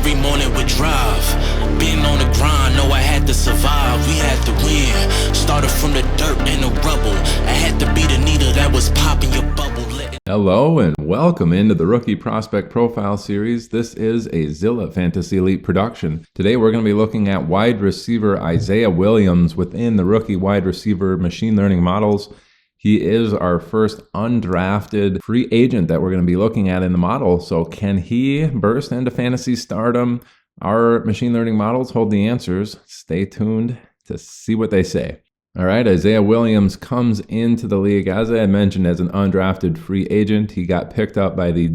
every morning with drive. Being on the grind, know I had to survive. We had to win. Started from the dirt and the rubble. I had to be the needle that was popping your bubble. Hello and welcome into the Rookie Prospect Profile Series. This is a Zilla Fantasy Elite production. Today we're going to be looking at wide receiver Isaiah Williams within the rookie wide receiver machine learning models. He is our first undrafted free agent that we're going to be looking at in the model. So can he burst into fantasy stardom? Our machine learning models hold the answers. Stay tuned to see what they say. All right, Isaiah Williams comes into the league, as I mentioned, as an undrafted free agent. He got picked up by the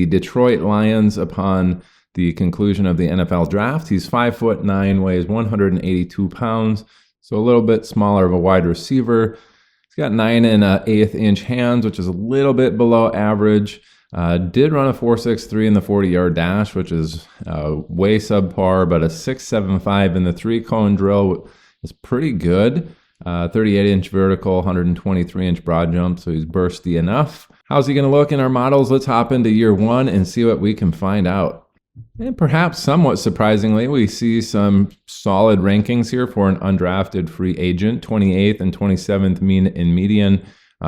Detroit Lions upon the conclusion of the NFL draft. He's 5'9", weighs 182 pounds, so a little bit smaller of a wide receiver. He's got 9 1/8 inch hands, which is a little bit below average. Did run a 4.63 in the 40-yard dash, which is way subpar, but a 6.75 in the 3-cone drill is pretty good. 38-inch vertical, 123-inch broad jump, so he's bursty enough. How's he going to look in our models? Let's hop into year one and see what we can find out. And perhaps somewhat surprisingly, we see some solid rankings here for an undrafted free agent. 28th and 27th mean and median,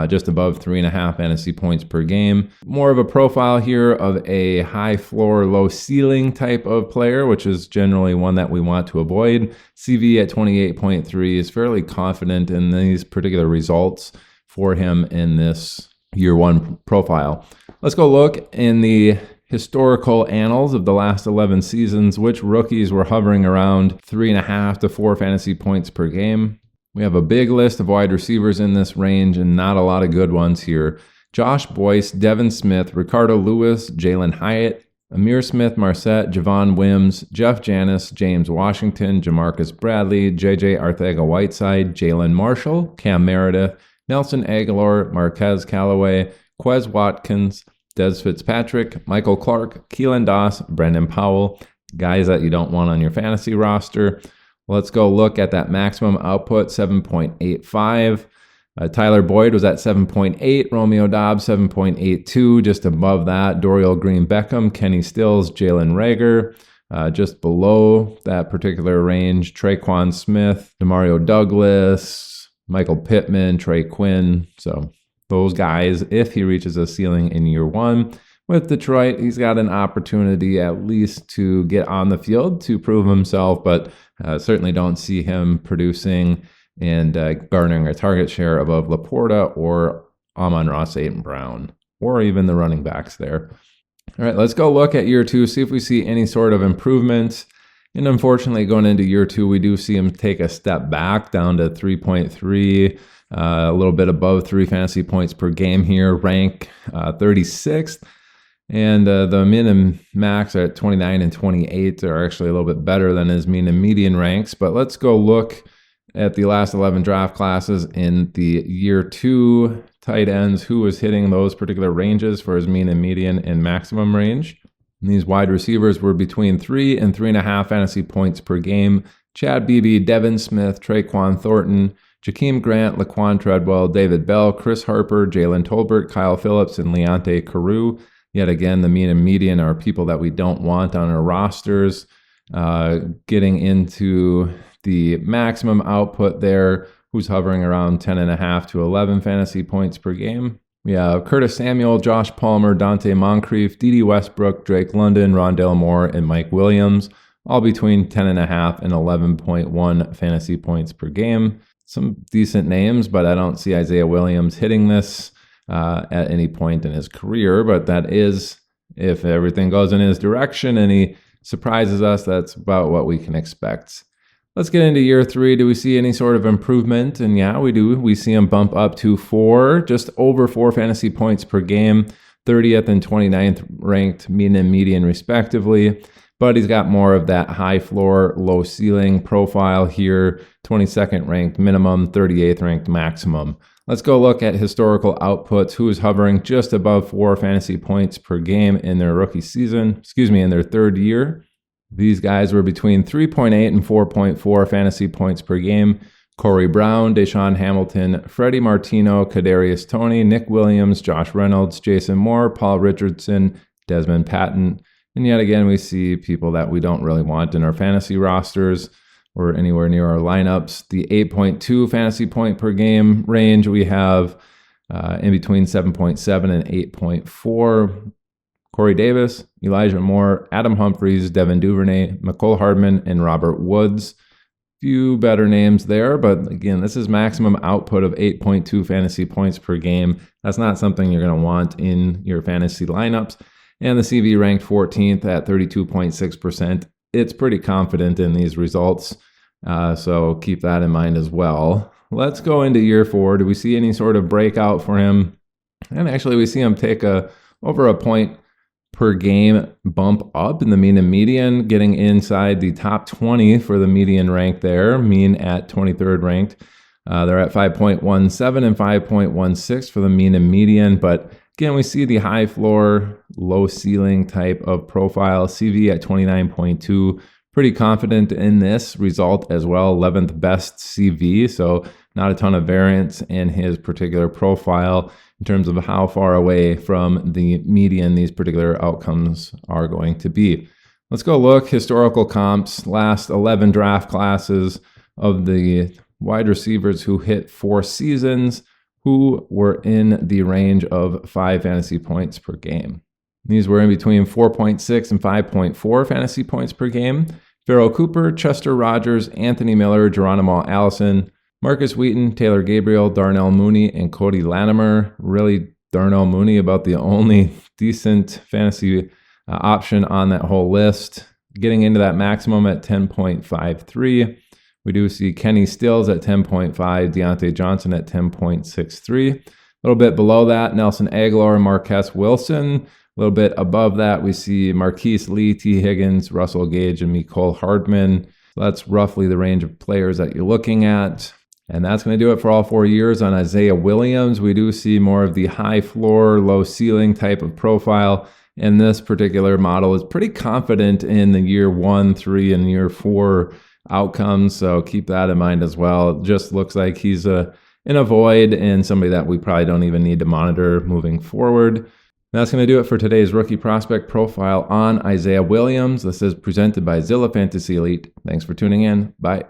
just above 3.5 fantasy points per game. More of a profile here of a high floor, low ceiling type of player, which is generally one that we want to avoid. CV at 28.3 is fairly confident in these particular results for him in this year one profile. Let's go look in the historical annals of the last 11 seasons, which rookies were hovering around 3.5 to 4 fantasy points per game. We have a big list of wide receivers in this range and not a lot of good ones here. Josh Boyce, Devin Smith, Ricardo Lewis, Jalen Hyatt, Amir Smith-Marset, Javon Wims, Jeff Janis, James Washington, Jamarcus Bradley, JJ Arthega-Whiteside, Jalen Marshall, Cam Meredith, Nelson Aguilar, Marquez Callaway, Quez Watkins, Des Fitzpatrick, Michael Clark, Keelan Doss, Brendan Powell, guys that you don't want on your fantasy roster. Let's go look at that maximum output, 7.85. Tyler Boyd was at 7.8. Romeo Dobbs, 7.82. Just above that, Dorial Green-Beckham, Kenny Stills, Jalen Reagor. Just below that particular range, Traquan Smith, Demario Douglas, Michael Pittman, Trey Quinn. So those guys, if he reaches a ceiling in year one. With Detroit, he's got an opportunity at least to get on the field to prove himself, but certainly don't see him producing and garnering a target share above Laporta or Amon-Ra St. Brown, or even the running backs there. All right, let's go look at year two, see if we see any sort of improvement. And unfortunately, going into year two, we do see him take a step back down to 3.3, a little bit above 3 fantasy points per game here, rank 36th. And the min and max are at 29 and 28 are actually a little bit better than his mean and median ranks. But let's go look at the last 11 draft classes in the year two tight ends, who was hitting those particular ranges for his mean and median and maximum range. And these wide receivers were between 3 and 3.5 fantasy points per game. Chad Beebe, Devin Smith, Traquan Thornton, Jakeem Grant, Laquan Treadwell, David Bell, Chris Harper, Jalen Tolbert, Kyle Phillips, and Leonte Carew. Yet again, the mean and median are people that we don't want on our rosters. Getting into the maximum output there, who's hovering around 10.5 to 11 fantasy points per game. We have Curtis Samuel, Josh Palmer, Dante Moncrief, Dede Westbrook, Drake London, Rondale Moore, and Mike Williams, all between 10.5 and 11.1 fantasy points per game. Some decent names, but I don't see Isaiah Williams hitting this at any point in his career, but that is, if everything goes in his direction and he surprises us, that's about what we can expect. Let's get into year three. Do we see any sort of improvement? And yeah, we do. We see him bump up to 4, just over 4 fantasy points per game, 30th and 29th ranked mean and median respectively. But he's got more of that high floor, low ceiling profile here, 22nd ranked minimum, 38th ranked maximum. Let's go look at historical outputs, who is hovering just above 4 fantasy points per game in their rookie season, in their third year. These guys were between 3.8 and 4.4 fantasy points per game. Corey Brown, Deshaun Hamilton, Freddie Martino, Kadarius Toney, Nick Williams, Josh Reynolds, Jason Moore, Paul Richardson, Desmond Patton, And yet again, we see people that we don't really want in our fantasy rosters or anywhere near our lineups. The 8.2 fantasy point per game range, we have in between 7.7 and 8.4. Corey Davis, Elijah Moore, Adam Humphries, Devin Duvernay, Mecole Hardman, and Robert Woods. Few better names there, but again, this is maximum output of 8.2 fantasy points per game. That's not something you're going to want in your fantasy lineups. And the CV ranked 14th at 32.6%. It's pretty confident in these results, so keep that in mind as well. Let's go into year 4. Do we see any sort of breakout for him? And actually, we see him take over a point per game bump up in the mean and median, getting inside the top 20 for the median rank there, mean at 23rd ranked. They're at 5.17 and 5.16 for the mean and median, but again, we see the high floor, low ceiling type of profile, CV at 29.2. Pretty confident in this result as well, 11th best CV, so not a ton of variance in his particular profile in terms of how far away from the median these particular outcomes are going to be. Let's go look historical comps, last 11 draft classes of the wide receivers who hit 4 seasons, who were in the range of 5 fantasy points per game. These were in between 4.6 and 5.4 fantasy points per game. Farrell Cooper, Chester Rogers, Anthony Miller, Geronimo Allison, Marcus Wheaton, Taylor Gabriel, Darnell Mooney, and Cody Latimer. Really, Darnell Mooney about the only decent fantasy option on that whole list. Getting into that maximum at 10.53. We do see Kenny Stills at 10.5, Deontay Johnson at 10.63. A little bit below that, Nelson Aguilar, Marquez Wilson. A little bit above that, we see Marquise Lee, T. Higgins, Russell Gage, and Mecole Hardman. So that's roughly the range of players that you're looking at. And that's going to do it for all 4 years. On Isaiah Williams, we do see more of the high floor, low ceiling type of profile. And this particular model is pretty confident in the year 1, 3, and year 4 outcomes. So keep that in mind as well. It just looks like he's in a void and somebody that we probably don't even need to monitor moving forward. That's going to do it for today's rookie prospect profile on Isaiah Williams. This is presented by Zilla Fantasy Elite. Thanks for tuning in. Bye.